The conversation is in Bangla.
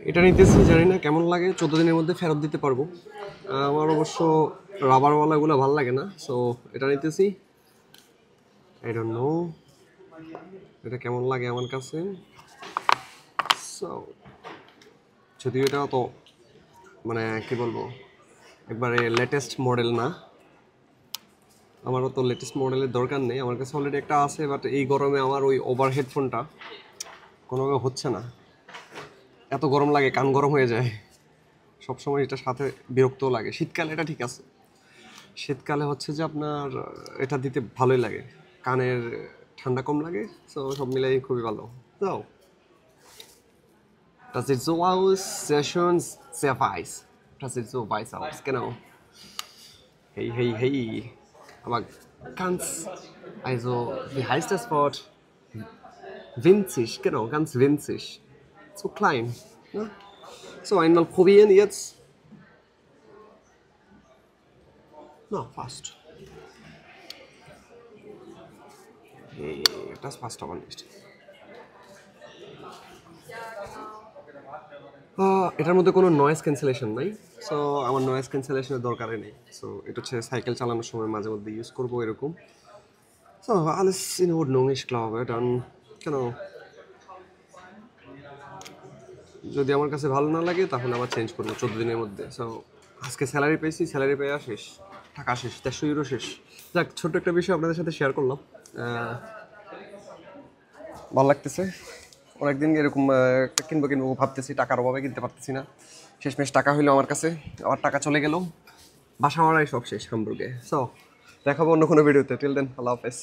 এটা নিতেছি, জানি না কেমন লাগে, 14 দিনের মধ্যে ফেরত দিতে পারবো। আমার অবশ্য রাবারওয়ালাগুলো ভালো লাগে না, সো এটা নিতেছি। আই ডোন্ট নো এটা কেমন লাগে আমার কাছে। সো যদিও এটা তো মানে কি বলবো, একবারে লেটেস্ট মডেল না, আমারও তো লেটেস্ট মডেলের দরকার নেই, আমার কাছে অলরেডি একটা আছে। বাট এই গরমে আমার ওই ওভার হেডফোনটা কোনোভাবে হচ্ছে না, এত গরম লাগে, কান গরম হয়ে যায় সবসময়, এটার সাথে বিরক্তও লাগে। শীতকালে এটা ঠিক আছে, শীতকালে হচ্ছে যে আপনার এটা দিতে ভালোই লাগে, কানের ঠান্ডা কম লাগে, সো সব মিলাই খুবই ভালো। So, das sieht so aus, sehr schön, sehr weiß. Das sieht so weiß aus, genau. Hey, hey, hey. Aber ganz, also, wie heißt das Wort? Winzig, genau, ganz winzig. So klein. Ne? So, einmal probieren jetzt. Na, fast. Hey, das passt aber nicht. এটার মধ্যে কোনো নয়েজ ক্যান্সেলেশন নাই, সো আমার নয়েজ ক্যান্সেলেশনের দরকারই নেই। সো এটা হচ্ছে সাইকেল চালানোর সময় মাঝে মধ্যে ইউজ করবো এরকম। So alles in Ordnung, ich glaube, dann genau. যদি আমার কাছে ভালো না লাগে তাহলে আবার চেঞ্জ করবো 14 দিনের মধ্যে। সো আজকে স্যালারি পেয়েছি, স্যালারি পেয়ে শেষ, টাকা শেষ, 150 ইউরো শেষ। যাক, ছোট্ট একটা বিষয় আপনাদের সাথে শেয়ার করলাম, ভালো লাগতেছে। অনেকদিন এরকম একটা কিনবো কিনবো ভাবতেছি, টাকার অভাবে কিনতে পারতেছি না। শেষমেশ টাকা হইলো আমার কাছে, আবার টাকা চলে গেল, বাসা ভাড়াই সব শেষ হামবুর্গে। সো দেখাবো অন্য কোনো ভিডিওতে। টিল দেন, আল্লাহ হাফেজ।